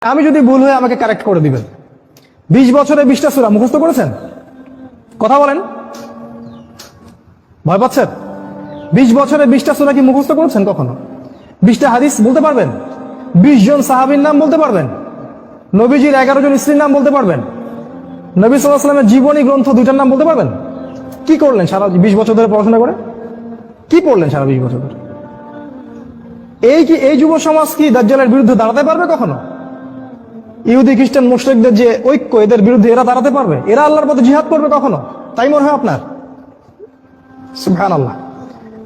আমি যদি ভুল হয়ে আমাকে কারেক্ট করে দিবেন। 20 বছরে 20টা সূরা মুখস্থ করেছেন? কথা বলেন, ভয় পাচ্ছেন? 20 বছরে 20টা সূরা কি মুখস্থ করেছেন কখনো? 20টা হাদিস বলতে পারবেন? 20 জন সাহাবীর নাম বলতে পারবেন? নবীজির 11 জন স্ত্রীর নাম বলতে পারবেন? নবী সাল্লাল্লাহু আলাইহি ওয়াসাল্লামের জীবনী গ্রন্থ 2টার নাম বলতে পারবেন? কি করলেন সারা 20 বছর ধরে পড়াশোনা করে? কি পড়লেন সারা 20 বছর ধরে? এই যুব সমাজ কি দাজ্জালের বিরুদ্ধে দাঁড়াতে পারবে কখনো? ইহুদি খ্রিস্টান মুশরিকদের যে ঐক্য, এদের বিরুদ্ধে এরা দাঁড়াতে পারবে? এরা আল্লাহর পথে জিহাদ করবে কখনো? তাই মনে হয় আপনার? সুবহানাল্লাহ।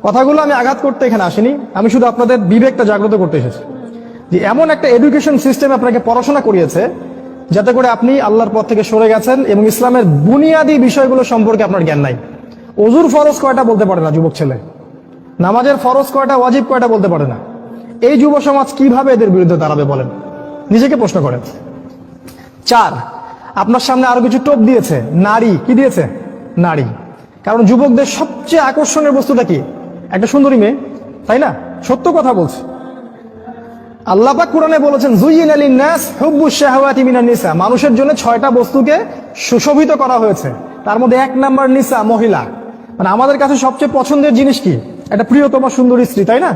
কথাগুলো আমি আঘাত করতে এখানে আসিনি, আমি শুধু আপনাদের বিবেকটা জাগ্রত করতে এসেছি যে এমন একটা এডুকেশন সিস্টেম আপনাকে পড়াশোনা করিয়েছে যাতে করে আপনি আল্লাহর পথ থেকে সরে গেছেন এবং ইসলামের বুনিয়াদী বিষয়গুলো সম্পর্কে আপনার জ্ঞান নাই। ওযুর ফরজ কয়টা বলতে পারে না যুবক ছেলে, নামাজের ফরজ কয়টা, ওয়াজিব কয়টা বলতে পারে না। এই যুব সমাজ কিভাবে এদের বিরুদ্ধে দাঁড়াবে বলেন? নিজেকে প্রশ্ন করেন। 4, আপনার সামনে আরো কিছু টোপ দিয়েছে। নারী, কি দিয়েছে? নারী। কারণ যুবকদের সবচেয়ে আকর্ষণের বস্তুটা কি? একটা সুন্দরী মেয়ে, তাই না? সত্য কথা বলছে। আল্লাহ পাক কোরআনে বলেছেন যুয়িনা লিন-নাস হুব্বুশ শাহাওয়াতি মিনান নিসা, মানুষের জন্য 6টা বস্তুকে সুশোভিত করা হয়েছে, তার মধ্যে 1 নাম্বার নিসা, মহিলা। মানে আমাদের কাছে সবচেয়ে পছন্দের জিনিস কি? একটা প্রিয়তমা সুন্দরী স্ত্রী, তাই না?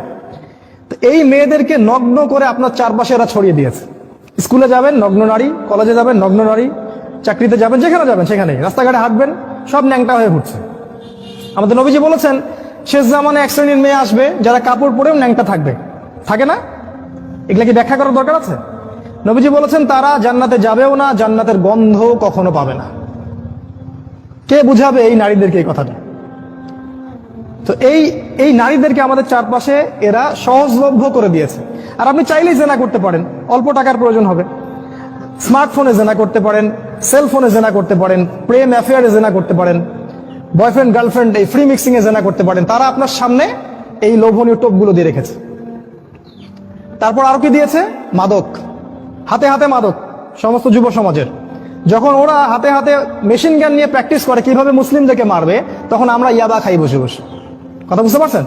তো এই মেয়েদেরকে নগ্ন করে আপনার চারপাশে এরা ছড়িয়ে দিয়েছে। স্কুলে যাবেন নগ্ন নারী, কলেজে যাবেন নগ্ন নারী, চাকরিতে যাবেন, যেখানে যাবেন সেখানে, রাস্তাঘাটে হাঁটবেন, সব ন্যাংটা হয়ে ঘুরছে। আমাদের নবীজি বলেছেন শেষ জামানে এক শ্রেণীর মেয়ে আসবে যারা কাপড় পরেও ন্যাংটা থাকবে, থাকে না? এগুলা কি ব্যাখ্যা করার দরকার আছে? নবীজি বলেছেন তারা জান্নাতে যাবেও না, জান্নাতের গন্ধ কখনো পাবে না। কে বুঝাবে এই নারীদেরকে এই কথাটা? তো এই নারীদেরকে আমাদের চারপাশে এরা সহজলভ্য করে দিয়েছে। আর আপনি চাইলেই জেনা করতে পারেন, অল্প টাকার প্রয়োজন হবে। স্মার্টফোনে জেনা করতে পারেন, সেলফোনে জেনা করতে পারেন, প্রেম অ্যাফেয়ারে জেনা করতে পারেন, বয়ফ্রেন্ড গার্লফ্রেন্ড এই ফ্রি মিক্সিং এ জেনা করতে পারেন। তারা আপনার সামনে এই লোভনীয় টোপগুলো দিয়ে রেখেছে। তারপর আরো কি দিয়েছে? মাদক, হাতে হাতে মাদক সমস্ত যুব সমাজের। যখন ওরা হাতে হাতে মেশিন গান নিয়ে প্র্যাকটিস করে কিভাবে মুসলিমদেরকে মারবে, তখন আমরা ইয়াবা খাই বসে বসে। কথা বুঝতে পারছেন?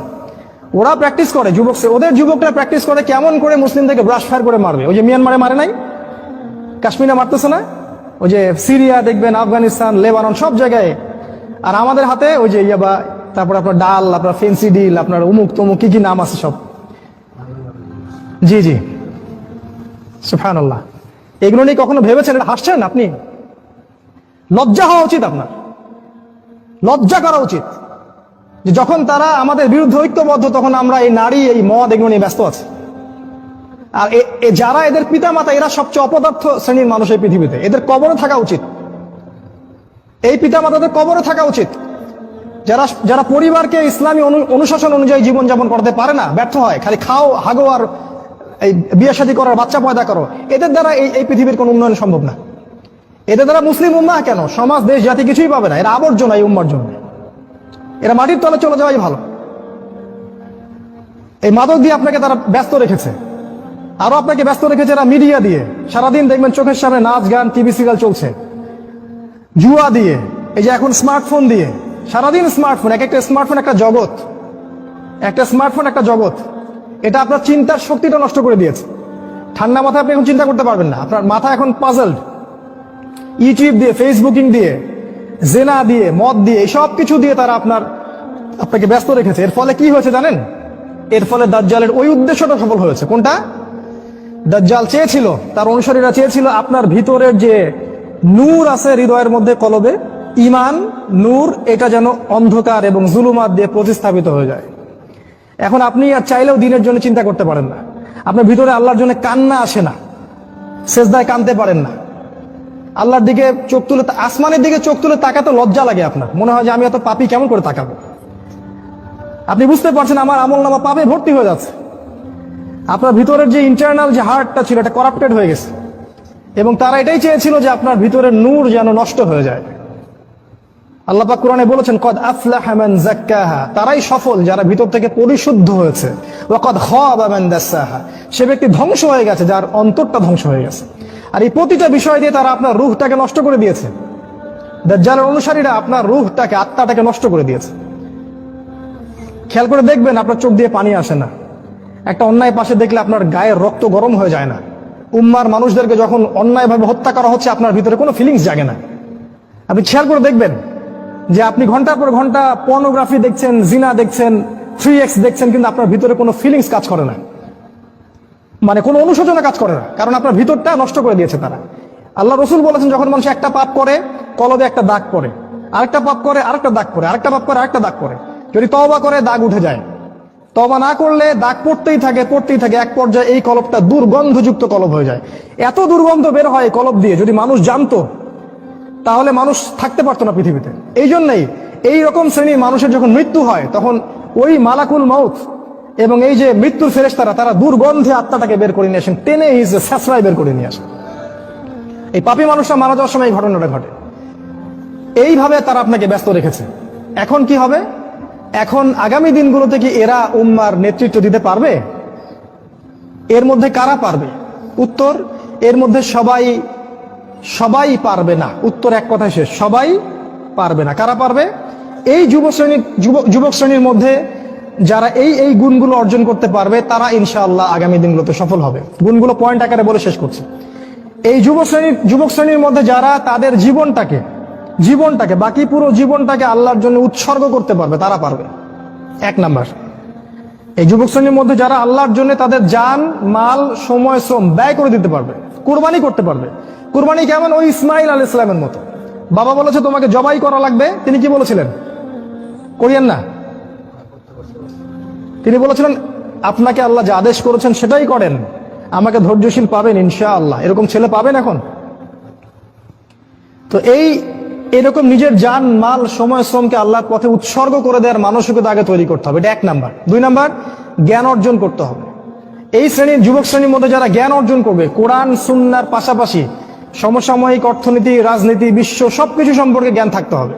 ওরা প্র্যাকটিস করে, ওদের যুবকরা প্র্যাকটিস করে কেমন করে মুসলিমদেরকে ব্রাশ ফায়ার করে মারবে। ওই যে মিয়ানমারে মারে নাই, কাশ্মীরে মারতেছে না, ওই যে সিরিয়া দেখবেন, আফগানিস্তান, লেবানন, সব জায়গায়। আর আমাদের হাতে ওই যে ইয়াবা, তারপর আপনার ডাল, আপনার ফেন্সি ডিল, আপনার উমুক তমুক কি কি নাম আছে সব। জি জি, সুবহানাল্লাহ। এগুলো নিয়ে কখনো ভেবেছেন? এটা হাসছেন আপনি? লজ্জা হওয়া উচিত আপনার, লজ্জা করা উচিত যে যখন তারা আমাদের বিরুদ্ধে ঐক্যবদ্ধ, তখন আমরা এই নারী, এই মদ, এগুলো নিয়ে ব্যস্ত আছি। আর যারা এদের পিতা মাতা, এরা সবচেয়ে অপদার্থ শ্রেণীর মানুষ এই পৃথিবীতে। এদের কবরে থাকা উচিত, এই পিতা মাতাদের কবরে থাকা উচিত। যারা পরিবারকে ইসলামী অনুশাসন অনুযায়ী জীবনযাপন করতে পারে না, ব্যর্থ হয়, খালি খাও, হাগো আর এই বিয়ে শাদী করার, বাচ্চা পয়দা করো, এদের দ্বারা এই পৃথিবীর কোনো উন্নয়ন সম্ভব না। এদের দ্বারা মুসলিম উম্মাহ কেন, সমাজ, দেশ, জাতি কিছুই পাবে না। এরা আবর্জনা এই উম্মার জন্য। এরা মাটির তলে চলে যাওয়াই ভালো। এই মাদক দিয়ে আপনাকে তারা ব্যস্ত রেখেছে। আরো আপনাকে ব্যস্ত রেখেছে এরা মিডিয়া দিয়ে। সারাদিন দেখবেন চোখের সামনে নাচ গান, টিভি সিরিয়াল চলছে। জুয়া দিয়ে, এই যে এখন স্মার্টফোন দিয়ে, সারাদিন স্মার্টফোন, একটা স্মার্টফোন একটা জগৎ, একটা স্মার্টফোন একটা জগৎ। এটা আপনার চিন্তার শক্তিটা নষ্ট করে দিয়েছে। ঠান্ডা মাথায় আপনি এখন চিন্তা করতে পারবেন না, আপনার মাথা এখন পাজলড। ইউটিউব দিয়ে, ফেসবুকিং দিয়ে, জেনা দিয়ে, মদ দিয়ে, সব কিছু দিয়ে তারা আপনাকে ব্যস্ত রেখেছে। এর ফলে কি হয়েছে জানেন? এর ফলে দাজ্জালের ওই উদ্দেশ্যটা সফল হয়েছে। কোনটা? দাজ্জাল চেয়েছিল, তার অনুসারীরা চেয়েছিল আপনার ভিতরের যে নূর আছে হৃদয়ের মধ্যে, কলবে ঈমান নূর, এটা যেন অন্ধকার এবং জুলুমাত দিয়ে প্রতিস্থাপিত হয়ে যায়। এখন আপনি আর চাইলেও দিনের জন্য চিন্তা করতে পারেন না। আপনার ভিতরে আল্লাহর জন্য কান্না আসে না, সেজদায় কাঁদতে পারেন না, আল্লাহর দিকে চোখ তুলে, আসমানের দিকে চোখ তুলে তাকাতে লজ্জা লাগে। আপনার মনে হয় যে আমি এত পাপী, কেমন করে তাকাবো? আপনি বুঝতে পারছেন আমার আমলনামা পাপে ভর্তি হয়ে যাচ্ছে। আপনার ভিতরের যে ইন্টারনাল যে হার্টটা ছিল, এটা করাপ্টেড হয়ে গেছে। এবং তারা এটাই চেয়েছিল যে আপনার ভিতরের নূর যেন নষ্ট হয়ে যায়। আল্লাহ পাক কোরআনে বলেছেন কদ আফলাহা মান যাক্কাহা, তারাই সফল যারা ভিতর থেকে পরিশুদ্ধ হয়েছে। ওয়া কদ খাবা মান দাসাহা, সে ব্যক্তি ধ্বংস হয়ে গেছে যার অন্তরটা ধ্বংস হয়ে গেছে। আর এই প্রতিটা বিষয় দিয়ে তারা আপনার রূহটাকে নষ্ট করে দিয়েছে। দাজ্জালের অনুসারীরা আপনার রূহটাকে, আত্মাটাকে নষ্ট করে দিয়েছে। খেয়াল করে দেখবেন আপনার চোখ দিয়ে পানি আসে না, একটা অন্যায় পাশে দেখলে আপনার গায়ের রক্ত গরম হয়ে যায় না, উম্মার মানুষদেরকে যখন অন্যায়ভাবে হত্যা করা হচ্ছে, আপনার ভিতরে কোনো ফিলিংস জাগে না। আপনি খেয়াল করে দেখবেন যে আপনি ঘন্টার পর ঘন্টা পর্নোগ্রাফি দেখছেন, জিনা দেখছেন, 3x দেখছেন, কিন্তু আপনার ভিতরে কোনো ফিলিংস কাজ করে না, মানে কোনো অনুশোচনা কাজ করে না, কারণ আপনার ভিতরটা নষ্ট করে দিয়েছে তারা। আল্লাহ রসুল বলেছেন, যখন মানুষ একটা পাপ করে কলবে একটা দাগ পড়ে, আরেকটা পাপ করে আরেকটা দাগ পড়ে, আরেকটা পাপ করে আরেকটা দাগ পড়ে। যদি তওবা করে দাগ উঠে যায়, তওবা না করলে দাগ পড়তেই থাকে পড়তেই থাকে, এক পর্যায়ে এই কলবটা দুর্গন্ধযুক্ত কলব হয়ে যায়। এত দুর্গন্ধ বের হয় কলব দিয়ে, যদি মানুষ জানতো তাহলে মানুষ থাকতে পারতো না পৃথিবীতে। এই জন্যই এই রকম শ্রেণীর মানুষের যখন মৃত্যু হয়, তখন ওই মালাকুল মউত এবং এই যে মৃত্যুর ফেরেশতারা, তারা দুর্গন্ধে আত্মাটাকে বের করে নিয়ে আসেন, টেনে স্যাঁচড়ায় বের করে নিয়ে আসেন। এই পাপী মানুষরা মারা যাওয়ার সময় এই ঘটনাটা ঘটে। এইভাবে তারা আপনাকে ব্যস্ত রেখেছে। এখন কি হবে? এখন আগামী দিনগুলোতে কি এরা উম্মার নেতৃত্ব দিতে পারবে? এর মধ্যে কারা পারবে? উত্তর, এর মধ্যে সবাই পারবে না। উত্তর এক কথায় শেষ, সবাই পারবে না। কারা পারবে? এই যুবক শ্রেণীর মধ্যে যারা এই গুণগুলো অর্জন করতে পারবে, তারা ইনশাআল্লাহ আগামী দিনগুলোতে সফল হবে। গুণগুলো পয়েন্ট আকারে বলে শেষ করছি। এই যুবক শ্রেণীর মধ্যে যারা তাদের জীবনটাকে বাকি পুরো জীবনটাকে আল্লাহর জন্য উৎসর্গ করতে পারবে, তারা পারবে। এক নাম্বার, এই যুবক শ্রেণীর মধ্যে যারা আল্লাহর জন্য তাদের জান, মাল, সময়, শ্রম ব্যয় করে দিতে পারবে, কুরবানি করতে পারবে। কুরবানি কেমন? ওই ইসমাইল আলাইহিস সালামের মতো। বাবা বলেছে তোমাকে জবাই করা লাগবে, তিনি কি বলেছিলেন? করিয়েন না। তিনি বলেছিলেন, আপনাকে আল্লাহ যা আদেশ করেছেন সেটাই করেন, আমাকে ধৈর্যশীল পাবেন ইনশাআল্লাহ। এরকম ছেলে পাবেন এখন? তো এরকম নিজের জান, মাল, সময়, শ্রমকে আল্লাহর পথে উৎসর্গ করে দেওয়ার মানসিকতা আগে তৈরি করতে হবে। এটা এক নাম্বার। দুই নাম্বার, জ্ঞান অর্জন করতে হবে। এই যুবক শ্রেণীর মধ্যে যারা জ্ঞান অর্জন করবে, কোরআন সুন্নাহর পাশাপাশি সমসাময়িক অর্থনীতি, রাজনীতি, বিশ্ব সবকিছু সম্পর্কে জ্ঞান থাকতে হবে।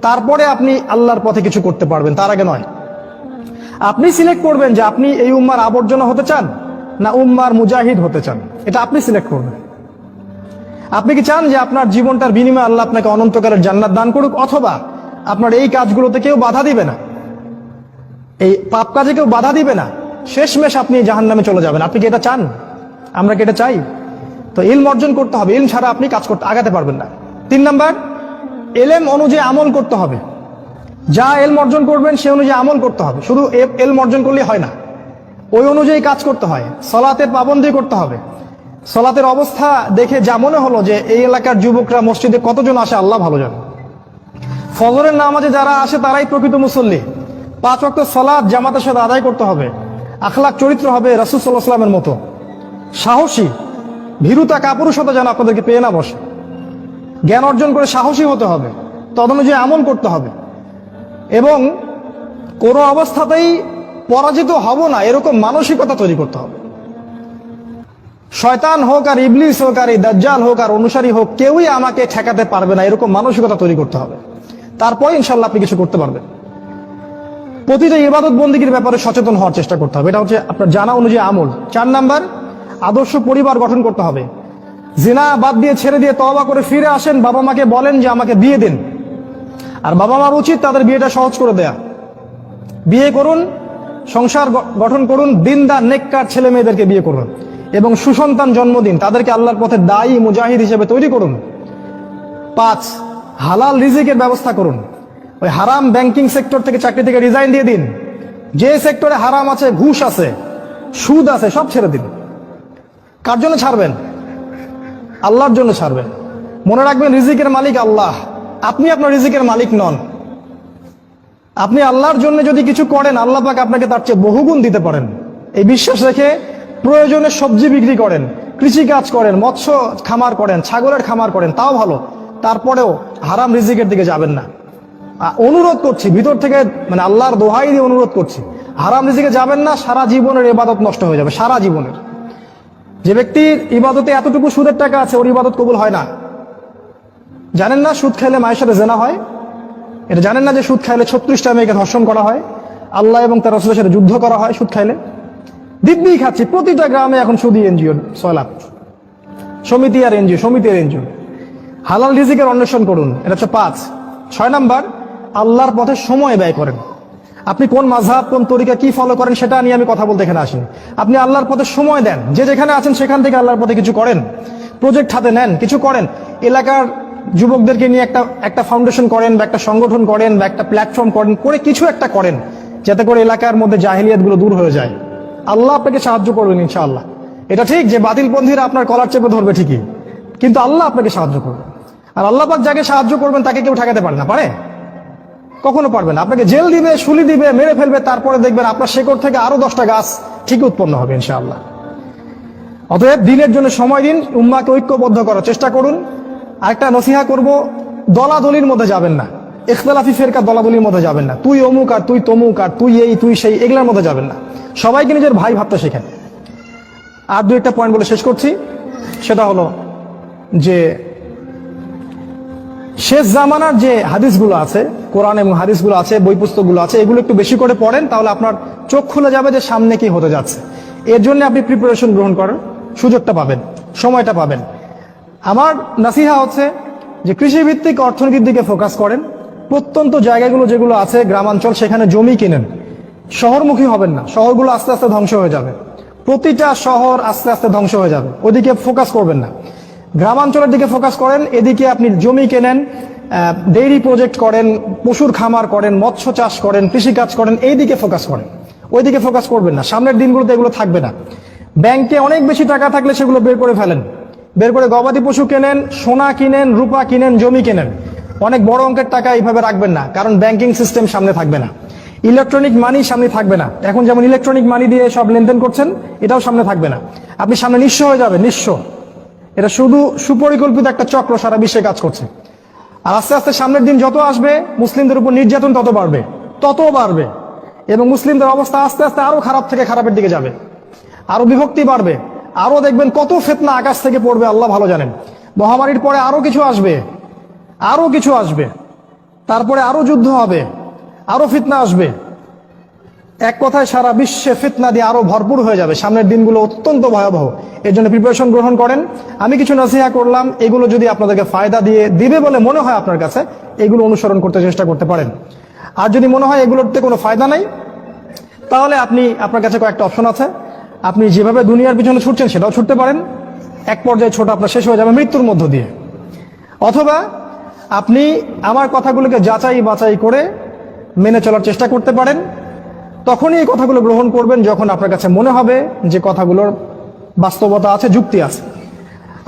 তারপরে আপনি আল্লাহর পথে কিছু করতে পারবেন, তার আগে নয়। আপনি সিলেক্ট করবেন যে আপনি এই উম্মার আবর্জনা হতে চান না উম্মার মুজাহিদ হতে চান, এটা আপনি সিলেক্ট করবেন। আপনি কি চান যে আপনার জীবনটার বিনিময়ে আল্লাহ আপনাকে অনন্তকালের জান্নাত দান করুক, অথবা আপনার এই কাজগুলোতে কেউ বাধা দিবে না, এই পাপ কাজে কেউ বাধা দিবে না, শেষমেশ আপনি জাহান্নামে চলে যাবেন? আপনি কি এটা চান? আমরা কি এটা চাই? তো ইলম অর্জন করতে হবে, ইলম ছাড়া আপনি কাজ করতে আগাতে পারবেন না। তিন নাম্বার, এলেম অনুযায়ী আমল করতে হবে। যা এলম অর্জন করবেন সে অনুযায়ী আমল করতে হবে। শুধু এলম অর্জন করলে হয় না, ওই অনুযায়ী কাজ করতে হয়। সালাতের পাবন্দি করতে হবে। সালাতের অবস্থা দেখে যা মনে হলো যে এই এলাকার যুবকরা মসজিদে কতজন আসে আল্লাহ ভালো জানে। ফজরের নামাজে যারা আসে তারাই প্রকৃত মুসল্লি। 5 ওয়াক্ত সালাত জামাতের সাথে আদায় করতে হবে। আখলাক চরিত্র হবে রাসূল সাল্লাল্লাহু আলাইহি ওয়াসাল্লামের মতো। সাহসী, ভীরুতা, কাপুরুষতা যেন আপনাদেরকে পেয়ে না বসে। জ্ঞান অর্জন করে সাহসী হতে হবে, তদনুযায়ী আমল করতে হবে, এবং কোনো অবস্থাতেই পরাজিত হব না এরকম মানসিকতা তৈরি করতে হবে। শয়তান হোক আর ইবলিস হোক আর এই দাজ্জাল হোক আর অনুসারী হোক, কেউই আমাকে ঠেকাতে পারবে না এরকম মানসিকতা তৈরি করতে হবে। তারপর ইনশাআল্লাহ আপনি কিছু করতে পারবেন। প্রতিটা ইবাদত বন্দেগীর ব্যাপারে সচেতন হওয়ার চেষ্টা করতে হবে, এটা হচ্ছে আপনার জানা অনুযায়ী আমল। 4 নাম্বার, আদর্শ পরিবার গঠন করতে হবে। জিনা বাদ দিয়ে ছেড়ে দিয়ে তওবা করে ফিরে আসেন, বাবা মাকে বলেন যে আমাকে বিয়ে দিন। আর বাবা মার উচিত তাদের বিয়েটা সহজ করে দেয়া। বিয়ে করুন, সংসার গঠন করুন, দিনদার নেককার ছেলে মেয়েদেরকে বিয়ে করুন এবং সুসন্তান জন্ম দিন, তাদেরকে আল্লাহর পথে দায়ী মুজাহিদ হিসেবে তৈরি করুন। 5, হালাল রিজিকের ব্যবস্থা করুন। ওই হারাম ব্যাংকিং সেক্টর থেকে, চাকরি থেকে রিজাইন দিয়ে দিন। যে সেক্টরে হারাম আছে, ঘুষ আছে, সুদ আছে, সব ছেড়ে দিন। কার জন্য ছাড়বেন? আল্লাহর জন্য ছাড়বেন। মনে রাখবেন, রিজিকের মালিক আল্লাহ, আপনি আপনার রিজিকের মালিক নন। আপনি আল্লাহর জন্য যদি কিছু করেন, আল্লাহ পাক আপনাকে তার চেয়ে বহুগুণ দিতে পারেন। এই বিশ্বাস রেখে প্রয়োজনে সবজি বিক্রি করেন, কৃষি কাজ করেন, মৎস্য খামার করেন, ছাগলের খামার করেন, তাও ভালো। তারপরেও হারাম রিজিকের দিকে যাবেন না। অনুরোধ করছি ভিতর থেকে, মানে আল্লাহর দোহাই দিয়ে অনুরোধ করছি, হারাম রিজিকে যাবেন না। সারা জীবনের ইবাদত নষ্ট হয়ে যাবে, সারা জীবনের। যে ব্যক্তির ইবাদতে এতটুকু সুদের টাকা আছে, ওর ইবাদত কবুল হয় না। জানেন না সুদ খাইলে মায়ের সাথে জেনা হয়? এটা জানেন না যে সুদ খাইলে 36টা মেয়েকে ধর্ষণ করা হয়, আল্লাহ এবং তার রাসূলের সাথে যুদ্ধ করা হয় সুদ খাইলে? দিব্যি খাচ্ছি, প্রতিটা গ্রামে এখন সুদী এনজিও, সয়লাভ সমিতি আর এনজিও। হালাল রিজিকের অন্বেষণ করুন, এটা হচ্ছে 5। 6 নাম্বার, আল্লাহর পথে সময় ব্যয় করেন। আপনি কোন মাযহাব কোন তরিকা কি ফলো করেন সেটা নিয়ে আমি কথা বলতে এখানে আসিনি। আপনি আল্লাহর পথে সময় দেন, যে যেখানে আছেন সেখান থেকে আল্লাহর পথে কিছু করেন, প্রজেক্ট হাতে নেন, কিছু করেন। এলাকার যুবকদেরকে নিয়ে একটা ফাউন্ডেশন করেন বা একটা সংগঠন করেন বা একটা প্ল্যাটফর্ম করেন, করে কিছু একটা করেন যাতে করে এলাকার মধ্যে জাহেলিয়াত গুলো দূর হয়ে যায়। আল্লাহ আপনাকে সাহায্য করবেন ইনশাআল্লাহ। এটা ঠিক যে বাতিলপন্থীরা আপনার কলার চেপে ধরবে ঠিকই, কিন্তু আল্লাহ আপনাকে সাহায্য করবে। আর আল্লাহ পাক যাকে সাহায্য করবেন তাকে কেউ ঠেকাতে পারে না, পারে? কখনো পারবে না। আপনাকে জেল দিবে, শুলি দিবে, মেরে ফেলবে, তারপরে দেখবেন আপনার শেকড় থেকে আরো 10টা গাছ ঠিকই উৎপন্ন হবে ইনশাআল্লাহ। অতএব দিনের জন্য সময় দিন, উম্মাহকে ঐক্যবদ্ধ করার চেষ্টা করুন। আরেকটা নসিহা করব, দলাদলির মধ্যে যাবেন না, ইখতিলাফি ফিরকা দলাদলির মধ্যে যাবেন না। তুই অমুক আর তুই তমুক আর তুই এই তুই সেই, এগুলোর মধ্যে যাবেন না। সবাইকে নিজের ভাই ভাবতে শেখেন। আর দুই একটা পয়েন্ট বলে শেষ করছি, সেটা হলো যে শেষ জামানার যে হাদিসগুলো আছে, কোরআন এবং হাদিসগুলো আছে, বই পুস্তকগুলো আছে, এগুলো একটু বেশি করে পড়েন, তাহলে আপনার চোখ খুলে যাবে যে সামনে কি হতে যাচ্ছে। এর জন্য আপনি প্রিপারেশন গ্রহণ করার সুযোগটা পাবেন, সময়টা পাবেন। আমার নাসিহা হচ্ছে যে কৃষিভিত্তিক অর্থনীতির দিকে ফোকাস করেন। প্রত্যন্ত জায়গাগুলো যেগুলো আছে গ্রামাঞ্চল, সেখানে জমি কিনেন। শহরমুখী হবেন না, শহরগুলো আস্তে আস্তে ধ্বংস হয়ে যাবে। প্রতিটা শহর আস্তে আস্তে ধ্বংস হয়ে যাবে, ওইদিকে ফোকাস করবেন না। গ্রামাঞ্চলের দিকে ফোকাস করেন, এদিকে আপনি জমি কেনেন, ডেইরি প্রজেক্ট করেন, পশুর খামার করেন, মৎস্য চাষ করেন, কৃষিকাজ করেন, এই দিকে ফোকাস করেন। ওইদিকে ফোকাস করবেন না, সামনের দিনগুলোতে এগুলো থাকবে না। ব্যাংকে অনেক বেশি টাকা থাকলে সেগুলো বের করে ফেলেন, বের করে গবাদি পশু কেনেন, সোনা কিনেন, রূপা কিনেন, জমি কেনেন। অনেক বড় অঙ্কের টাকা এইভাবে রাখবেন না, কারণ ব্যাংকিং সিস্টেম সামনে থাকবে না, ইলেকট্রনিক মানি সামনে থাকবে না। এখন যেমন ইলেকট্রনিক মানি দিয়ে সব লেনদেন করছেন, এটাও সামনে থাকবে না। আপনি সামনে নিঃস্ব হয়ে যাবে, নিঃস্ব। এটা শুধু সুপরিকল্পিত একটা চক্র সারা বিশ্বে কাজ করছে। আর আস্তে আস্তে সামনের দিন যত আসবে, মুসলিমদের উপর নির্যাতন তত বাড়বে, এবং মুসলিমদের অবস্থা আস্তে আস্তে আরো খারাপ থেকে খারাপের দিকে যাবে, আরো বিভক্তি বাড়বে, আরো দেখবেন কত ফিতনা আকাশ থেকে পড়বে আল্লাহ ভালো জানেন। মহামারীর পরে আরো কিছু আসবে, তারপরে আরো যুদ্ধ হবে, আরো ফিতনা আসবে। এক কথায় সারা বিশ্বে ফিতনা দিয়ে আরো ভরপুর হয়ে যাবে। সামনের দিনগুলো অত্যন্ত ভয়াবহ। এর জন্য প্রিপারেশন গ্রহণ করেন। আমি কিছু নসিহা করলাম, এগুলো যদি আপনাদেরকে ফায়দা দিবে বলে মনে হয় আপনার কাছে, এগুলো অনুসরণ করতে চেষ্টা করতে পারেন। আর যদি মনে হয় এগুলোতে কোনো ফায়দা নাই, তাহলে আপনার কাছে কয়েকটা অপশন আছে। আপনি যেভাবে দুনিয়ার পিছনে ছুটছেন সেটাও ছুটতে পারেন, এক পর্যায়ে ছোট আপনার শেষ হয়ে যাবে মৃত্যুর মধ্য দিয়ে। অথবা আপনি আমার কথাগুলোকে যাচাই বাছাই করে মেনে চলার চেষ্টা করতে পারেন। তখনই এই কথাগুলো গ্রহণ করবেন যখন আপনার কাছে মনে হবে যে কথাগুলোর বাস্তবতা আছে, যুক্তি আছে।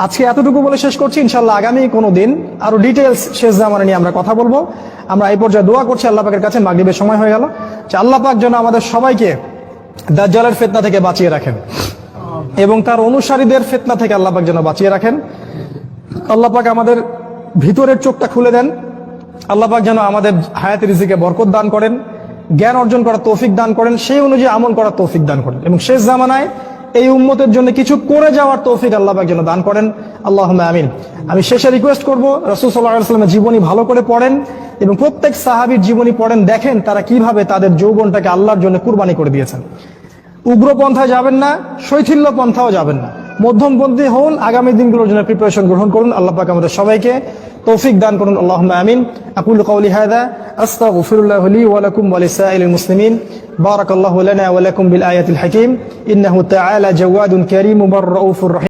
আজকে এতটুকু বলে শেষ করছি। ইনশাআল্লাহ আগামী কোনো দিন আরো ডিটেলস শেষ জামানা নিয়ে আমরা কথা বলবো। আমরা এই পর্যায়ে দোয়া করছি আল্লাহ পাকের কাছে, মাগরিবের সময় হয়ে গেল, যে আল্লাহ পাক যেন আমাদের সবাইকে দাজ্জালের ফিতনা থেকে বাঁচিয়ে রাখেন এবং তার অনুসারীদের ফিতনা থেকে আল্লাহ পাক যেন বাঁচিয়ে রাখেন। আল্লাহ পাক আমাদের ভিতরের চোখটা খুলে দেন। আল্লাহ পাক যেন আমাদের হায়াতের রিজিকে বরকত দান করেন, জ্ঞান অর্জন করার তৌফিক দান করেন, সেই অনুযায়ী আমল করার তৌফিক দান করেন, এবং শেষ জামানায় এই উম্মতের জন্য কিছু করে যাওয়ার তৌফিক আল্লাহ পাক যেন দান করেন। আল্লাহুম্মা আমিন। আমি শেষে রিকোয়েস্ট করব, রাসূল সাল্লাল্লাহু আলাইহি ওয়াসাল্লামের জীবনী ভালো করে পড়েন এবং প্রত্যেক সাহাবীর জীবনী পড়েন, দেখেন তারা কিভাবে তাদের যৌবনটাকে আল্লাহর জন্য কুরবানি করে দিয়েছেন। উগ্র পন্থায় যাবেন না, শৈথিল্য পন্থাও যাবেন না, মধ্যমপন্থী হন। আগামী দিনগুলোর জন্য প্রিপারেশন গ্রহণ করুন। আল্লাহ পাক আমাদের সবাইকে তৌফিক দান করুন। আল্লাহুম্মা আমিন। আকুলু কওলি হাযা আস্তাগফিরুল্লাহ লি ওয়া লাকুম ওয়া লিসাইরিল মুসলিমিন। বারাকাল্লাহু লানা ওয়া লাকুম বিল আয়াতিল হাকীম। ইন্নাহু তাআলা জাওয়াদুন কারীমুর রাউফুর রাহিম।